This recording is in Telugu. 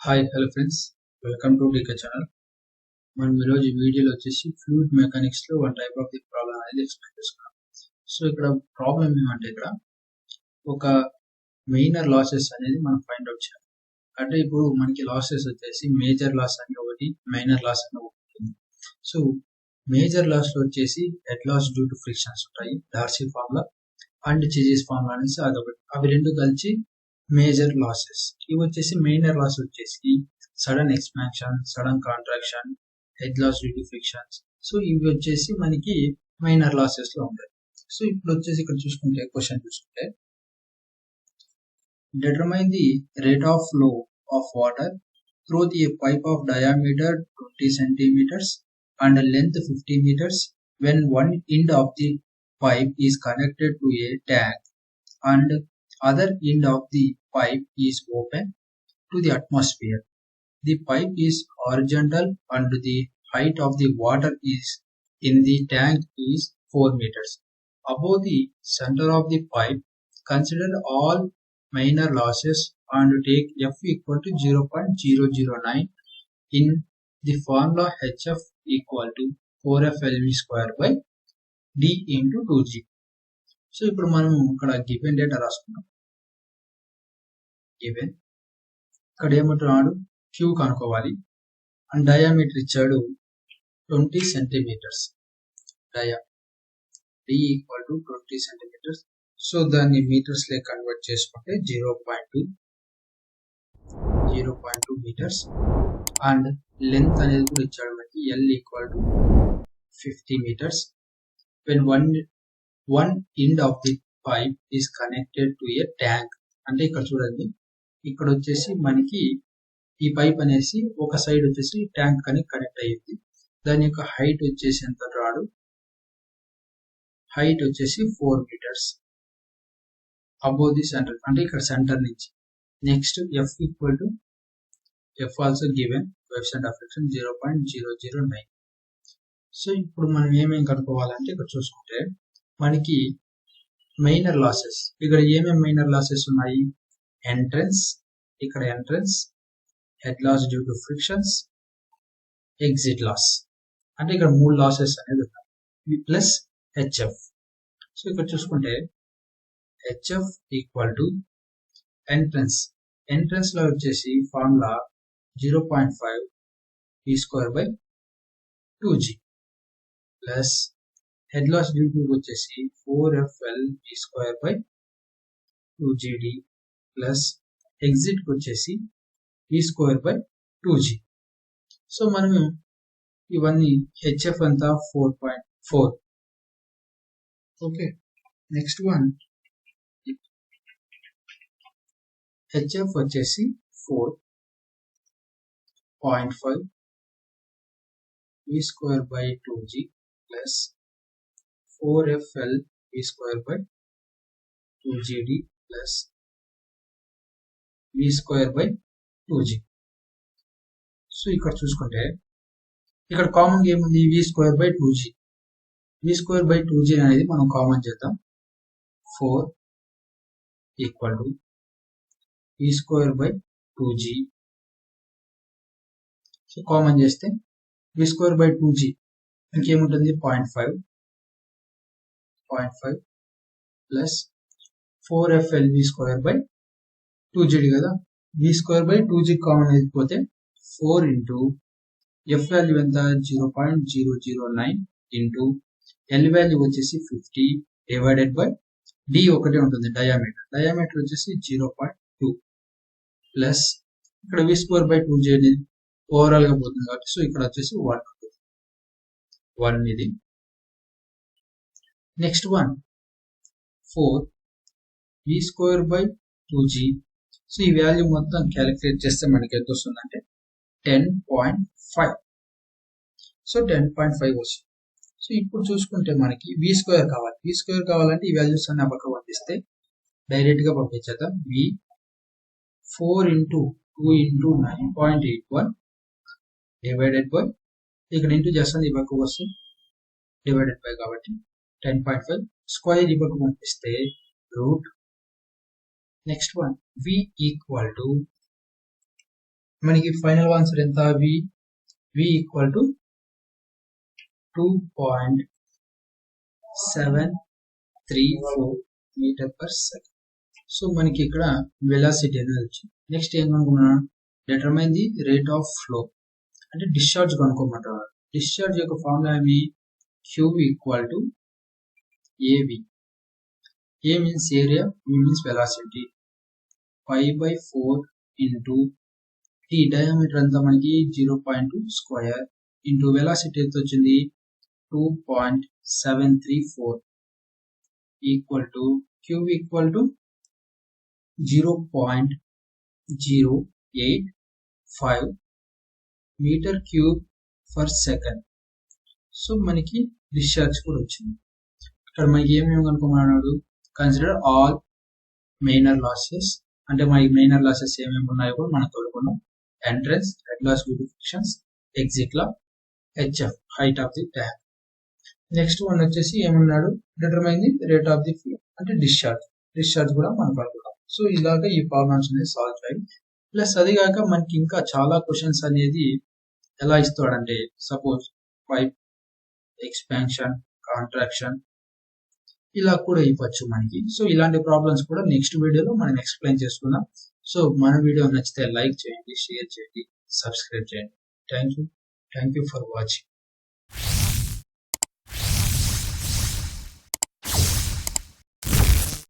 Hi hello friends, welcome to DK channel. మనం ఈరోజు వీడియోలో వచ్చేసి ఫ్లూయిడ్ మెకానిక్స్ లో one type of the problem అనేది ఎక్స్ప్లెయిన్ చేసుకున్నాం. సో ఇక్కడ ప్రాబ్లం ఏమంటే ఇక్కడ ఒక మైనర్ లాసెస్ అనేది మనం ఫైండ్ అవుట్ చేయాలి. అంటే ఇప్పుడు మనకి లాసెస్ వచ్చేసి మేజర్ లాస్ అని ఒకటి, మైనర్ లాస్ అని ఒకటి ఉంది. సో మేజర్ లాస్ లో వచ్చేసి head loss due to frictions ఉంటాయి, Darcy formula and Chezy's formula అనేసి అదొకటి. అవి రెండు కలిసి మేజర్ లాసెస్. ఇవి వచ్చేసి మైనర్ లాస్ వచ్చేసి sudden expansion, sudden contraction, head loss due to frictions. So ఇవి వచ్చేసి మనకి మైనర్ లాసెస్ లో ఉంటాయి. సో ఇప్పుడు వచ్చేసి ఇక్కడ చూసుకుంటే క్వశ్చన్ చూసుకుంటే determine the rate of flow of water through the pipe of diameter 20 centimeters and length 50 meters when one end of the pipe is connected to a tank and other end of the pipe is open to the atmosphere. The pipe is horizontal and the height of the water is in the tank is 4 meters. Above the center of the pipe, consider all minor losses and take F equal to 0.009 in the formula HF equal to 4FLV square by D into 2G. So ఇప్పుడు మనం ఇక్కడ గివెన్ డేటా రాసుకున్నాం. గివెన్ ఇక్కడ ఏమంటున్నాడు, క్యూ కనుక్కోవాలి అండ్ డయామీటర్ ఇచ్చాడు 20 centimetres. Dia D equal to 20 centimetres. So దాన్ని మీటర్స్ లే కన్వర్ట్ చేసుకుంటే 0.2 మీటర్స్ అండ్ లెంత్ అనేది కూడా ఇచ్చాడు మనకి, L equal to 50 metres. When one end of the pipe is connected to a tank. అంటే ఇక్కడ చూడండి, ఇక్కడ వచ్చేసి మనకి ఈ పైప్ అనేసి ఒక సైడ్ వచ్చేసి ట్యాంక్ అని కనెక్ట్ అయ్యింది. దాని యొక్క హైట్ వచ్చేసి ఎంత రాడు, హైట్ వచ్చేసి 4 మీటర్స్ అబోవ్ ది సెంటర్, అంటే ఇక్కడ సెంటర్ నుంచి. Next F equal to F also given website of friction 0.009. So ఇప్పుడు మనం ఏమేమి కనుక్కోవాలంటే ఇక్కడ చూసుకుంటే మనకి మైనర్ లాసెస్, ఇక్కడ ఏమేమి మైనర్ లాసెస్ ఉన్నాయి, ఎంట్రన్స్, ఇక్కడ entrance, head loss due to frictions, exit loss. అంటే ఇక్కడ 3 లాసెస్ అనేది ఉన్నాయి ప్లస్ హెచ్ఎఫ్. సో ఇక్కడ చూసుకుంటే HF equal to entrance, entrance లో వచ్చేసి formula 0.5 p square by 2g plus head loss due to వచ్చేసి 4FL p square by 2gd plus exit వచ్చేసి p square by 2g. So మనము ఇవన్నీ హెచ్ఎఫ్ అంతా 4.4. ఓకే, నెక్స్ట్ వన్ హెచ్ఎఫ్ వచ్చేసి 4.5 p square by 2g plus 4FL p square by 2gd plus v square by 2g. So ఇక్కడ చూసుకుంటే ఇక్కడ కామన్ ఏముంది, v square by 2g. v square by 2g అనేది మనం కామన్ చేద్దాం. 4 equal to v square by 2g. So common చేస్తే v స్క్వేర్ బై 2g ఇంకేముంటుంది, 0.5 plus 4FLV square by 2gd కదా. v square by 2g common అయిపోతే 4 ఇంటూ f వాల్యూ ఎంత 0.009 ఇంటూ L వాల్యూ వచ్చేసి 50 డివైడెడ్ బై D ఒకటే ఉంటుంది, డయామీటర్. డయామీటర్ వచ్చేసి 0.2 ప్లస్ ఇక్కడ v స్క్వేర్ బై 2g అనేది ఓవరాల్ గా పోతుంది కాబట్టి సో ఇక్కడ వచ్చేసి 1 ఇది. Next one 4 v square by 2g. So ఈ వాల్యూ మొత్తం క్యాలిక్యులేట్ చేస్తే మనకి ఎంత వస్తుందంటే 10.5. సో 10.5 వస్తుంది. సో ఇప్పుడు చూసుకుంటే మనకి v స్క్వేర్ కావాలి. v స్క్వేర్ కావాలంటే ఈ వాల్యూస్ అన్ని పక్క పంపిస్తే డైరెక్ట్ గా పంపించేద్దాం. v 4 into 2 into 9.81 divided by, ఇక్కడ ఇంటూ చేస్తాను ఈ పక్క వస్తుంది డివైడెడ్ బై కాబట్టి 10.5 స్క్వేర్ ఈ పక్క పంపిస్తే root. Next one v equal to మనకి ఫైనల్ ఆన్సర్ ఎంత v equal to 2.734 metre per second. So మనకి ఇక్కడ వెలాసిటీ అనేది వచ్చింది. నెక్స్ట్ ఏం కనుక్కున్నాం, determine the rate of flow అంటే డిశ్చార్జ్ కనుక్కోమంటారు. డిశ్చార్జ్ యొక్క ఫార్ములా ఏమి, q equal to av. a means area, v means velocity, 5/4 into t diameter అంతా మనకి 0.2 స్క్వేర్ ఇంటూ వెలాసిటీ ఎంత వచ్చింది 2.734 equal to q equal to 0.085 metre cube per second. So మనకి డిశ్చార్జ్ కూడా వచ్చింది. ఇక్కడ మనకి ఏమేమి కనుక్కోమన్నాడు, కన్సిడర్ ఆల్ మైనర్ లాసెస్, అంటే మనకి మైనర్ లాసెస్ ఏమేమి ఉన్నాయో కూడా మనం కనుక్కున్నాం. Entrance, head loss due to frictions, exit loss, HF height of the tank. Next one వచ్చేసి ఏమన్నాడు, determine the rate of the flow అంటే డిశ్చార్జ్ కూడా మనం కనుక్కున్నాం. సో ఇలాగా ఈ ప్రాబ్లమ్స్ అనేది సాల్వ్ చేయాలి. ప్లస్ అది కాక మనకి ఇంకా చాలా క్వశ్చన్స్ అనేది ఎలా ఇస్తాడంటే, సపోజ్ పైప్ ఎక్స్పాన్షన్, కాంట్రాక్షన్ ఇలా కూడా ఇవ్వచ్చు మనకి. సో ఇలాంటి ప్రాబ్లమ్స్ కూడా నెక్స్ట్ వీడియోలో మనం ఎక్స్ప్లెయిన్ చేసుకుందాం. సో మన వీడియో నచ్చితే లైక్ చేయండి, షేర్ చేయండి, సబ్స్క్రైబ్ చేయండి. Thank you for watching.